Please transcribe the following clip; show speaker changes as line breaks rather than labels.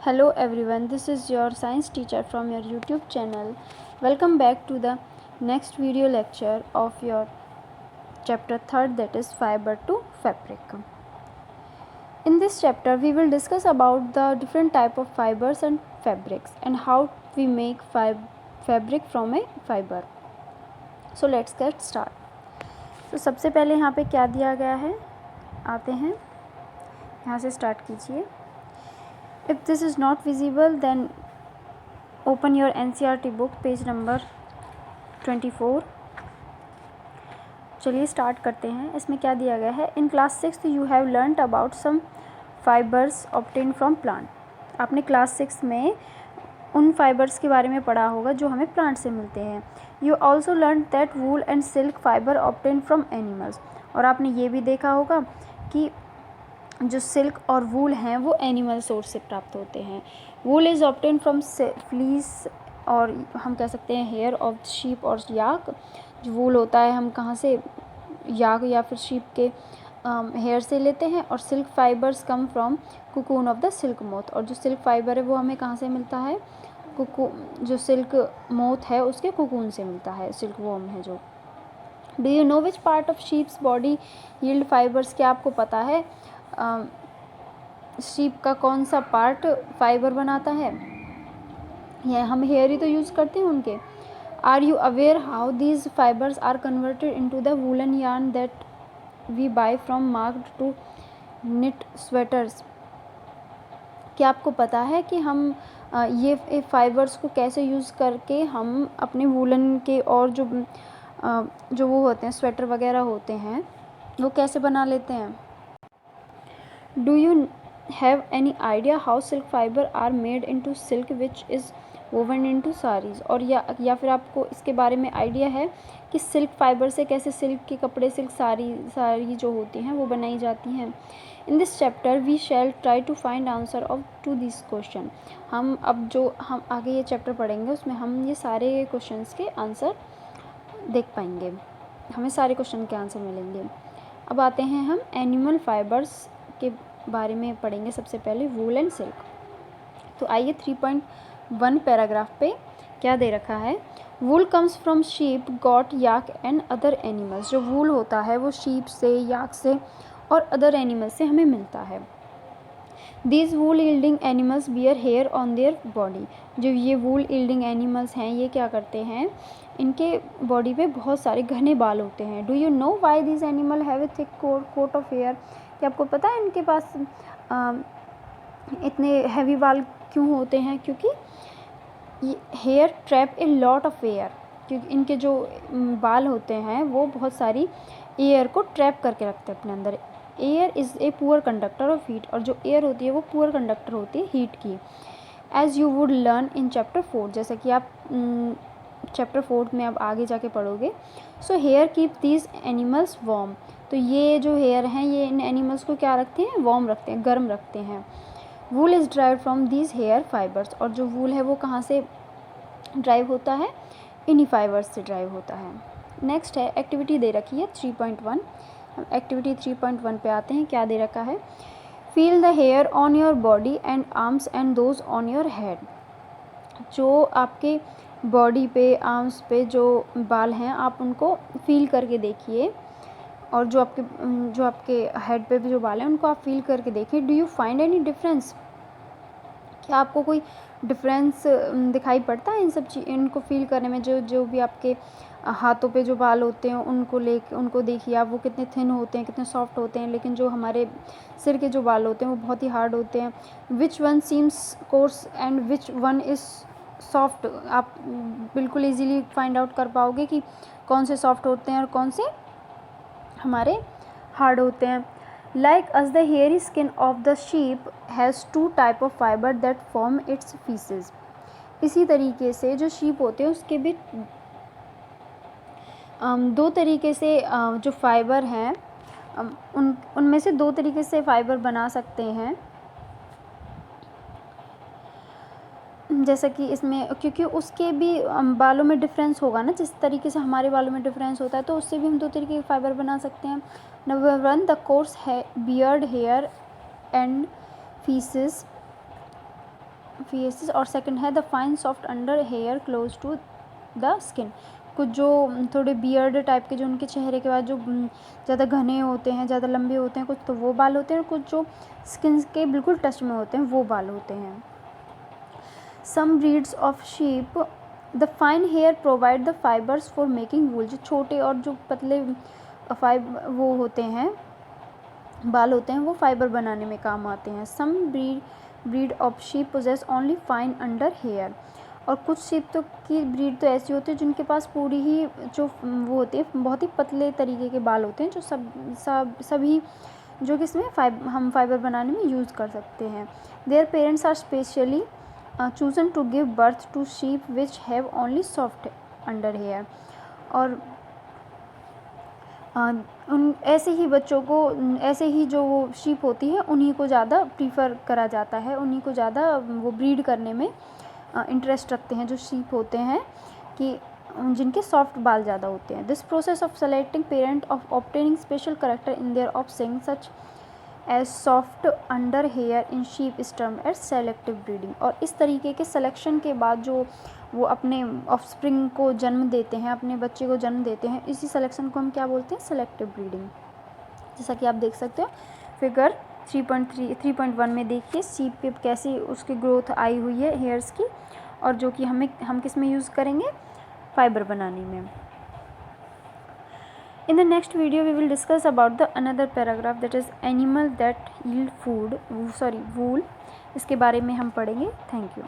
Hello everyone, this is your science teacher from your YouTube channel. Welcome back to the next video lecture of your chapter 3rd, that is fiber to fabric. In this chapter we will discuss about the different type of fibers and fabrics and how we make fabric from a fiber. So let's get start. तो सबसे पहले यहाँ पे क्या दिया गया है, आते हैं यहाँ से स्टार्ट कीजिए. If this is not visible, then open your NCERT book, page number 24. चलिए स्टार्ट करते हैं. इसमें क्या दिया गया है. In class 6 you have learned about some fibres obtain from plant. आपने क्लास 6 में उन फाइबर्स के बारे में पढ़ा होगा जो हमें प्लांट से मिलते हैं. You also learn that wool and silk fibre obtain from animals. और आपने ये भी देखा होगा कि जो सिल्क और वूल हैं वो एनिमल सोर्स से प्राप्त होते हैं. Wool is obtain from fleece, और हम कह सकते हैं हेयर ऑफ शीप और याक. जो वूल होता है हम कहाँ से, याक या फिर शीप के हेयर से लेते हैं. और silk fibres come from cocoon of the silk moth. और जो सिल्क फाइबर है वो हमें कहाँ से मिलता है, जो सिल्क मोथ है उसके कुकून से मिलता है, सिल्क वॉर्म है जो. Do you know which part of sheeps body yield fibres. क्या आपको पता है शीप का कौन सा पार्ट फाइबर बनाता है. यह हम हेयर ही तो यूज़ करते हैं उनके. Are you aware how these fibres are converted into the woollen yarn that we buy from market to knit sweaters. क्या आपको पता है कि हम ये फाइबर्स को कैसे यूज़ करके हम अपने वूलन के और जो वो होते हैं स्वेटर वगैरह होते हैं वो कैसे बना लेते हैं. Do you have any idea how silk fiber are made into silk which is woven into sarees. और या फिर आपको इसके बारे में आइडिया है कि सिल्क फाइबर से कैसे सिल्क के कपड़े, सिल्क साड़ी जो होती हैं वो बनाई जाती हैं. In this chapter we shall try to find answer of to this question. हम आगे ये चैप्टर पढ़ेंगे उसमें हम ये सारे क्वेश्चंस के आंसर देख पाएंगे, हमें सारे क्वेश्चन के आंसर मिलेंगे. अब आते हैं हम एनिमल फाइबर्स के बारे में पढ़ेंगे. सबसे पहले वूल एंड सिल्क. तो आइए 3.1 पैराग्राफ पे क्या दे रखा है. Wool comes from sheep, goat, yak and other animals. जो वूल होता है वो शीप से, याक से और अदर एनिमल्स से हमें मिलता है. These wool yielding animals bear hair on their body. जो ये वूल यील्डिंग एनिमल्स हैं ये क्या करते हैं, इनके बॉडी पे बहुत सारे घने बाल होते हैं. Do you know why these animal have a thick coat of hair. क्या आपको पता है इनके पास इतने हैवी बाल क्यों होते हैं. क्योंकि ये hair trap a lot of air. क्योंकि इनके जो बाल होते हैं वो बहुत सारी एयर को ट्रैप करके रखते हैं अपने अंदर. Air is a poor conductor of heat. और जो एयर होती है वो पुअर कंडक्टर होती है हीट की. As you would learn in chapter 4. जैसा कि आप चैप्टर 4 में अब आगे जाके पढ़ोगे. So here keep these animals warm. तो ये जो हेयर हैं ये इन एनिमल्स को क्या रखते हैं, वार्म रखते हैं, गर्म रखते हैं. Wool is drive from these hair fibres. और जो वूल है वो कहाँ से ड्राइव होता है, इन्हीं फाइबर्स से ड्राइव होता है. नेक्स्ट है एक्टिविटी दे रखी है 3.1. हम एक्टिविटी 3.1 पे आते हैं. क्या दे रखा है. Feel the hair on your body and arms and those on your head. जो आपके बॉडी पे, आर्म्स पे जो बाल हैं आप उनको फील करके देखिए. और जो आपके हेड पे भी जो बाल हैं उनको आप फील करके देखिए. Do you find any difference. क्या आपको कोई डिफरेंस दिखाई पड़ता है इनको फील करने में. जो भी आपके हाथों पे जो बाल होते हैं उनको देखिए आप, वो कितने थिन होते हैं, कितने सॉफ्ट होते हैं. लेकिन जो हमारे सिर के जो बाल होते हैं वो बहुत ही हार्ड होते हैं. Which one seems course and which one is soft. आप बिल्कुल ईजीली फाइंड आउट कर पाओगे कि कौन से सॉफ्ट होते हैं और कौन से हमारे हार्ड होते हैं. Like us the hairy skin of the sheep has 2 type of fibre that form it's faeces. इसी तरीके से जो शीप होते हैं उसके भी 2 तरीके से जो फाइबर हैं उनमें से 2 तरीके से फाइबर बना सकते हैं. जैसा कि इसमें क्योंकि उसके भी बालों में डिफरेंस होगा ना, जिस तरीके से हमारे बालों में डिफरेंस होता है तो उससे भी हम 2 तरीके के फाइबर बना सकते हैं. नंबर 1 द कोर्स है beard hair and fleeces fleeces, और सेकंड है the fine soft under hair close to the skin. कुछ जो थोड़े बियर्ड टाइप के जो उनके चेहरे के बाद जो ज़्यादा घने होते हैं, ज़्यादा लंबे होते हैं, कुछ तो वो बाल होते हैं, और कुछ जो स्किन के बिल्कुल टच में होते हैं वो बाल होते हैं। Some breeds of sheep the fine hair provide the fibers for making wool. जो छोटे और जो पतले वो होते हैं, बाल होते हैं, वो फाइबर बनाने में काम आते हैं। Some breed of sheep possess only fine under hair. और कुछ शीप तो की ब्रीड तो ऐसी होती है जिनके पास पूरी ही जो वो होती है बहुत ही पतले तरीके के बाल होते हैं, जो सभी जो कि इसमें हम फाइबर बनाने में यूज़ कर सकते हैं। Their parents are specially chosen to give birth to sheep which have only soft under hair. और उन ऐसे ही बच्चों को, ऐसे ही जो वो शीप होती है उन्हीं को ज़्यादा प्रीफर करा जाता है, उन्हीं को ज़्यादा वो ब्रीड करने में इंटरेस्ट रखते हैं, जो शीप होते हैं कि जिनके सॉफ्ट बाल ज़्यादा होते हैं। This process of selecting parent of obtaining special character in their offspring such as soft under hair in sheep is termed as selective breeding. और इस तरीके के सिलेक्शन के बाद जो वो अपने ऑफस्प्रिंग को जन्म देते हैं, अपने बच्चे को जन्म देते हैं, इसी सिलेक्शन को हम क्या बोलते हैं? Selective breeding. जैसा कि आप देख सकते हो फिगर 3.1 में देखिए शीप पे कैसी उसकी ग्रोथ आई हुई है हेयर्स की, और जो कि हम किस में यूज़ करेंगे? फाइबर बनाने में। In the next video we will discuss about the another paragraph that is animal that yield wool। इसके बारे में हम पढ़ेंगे। Thank you.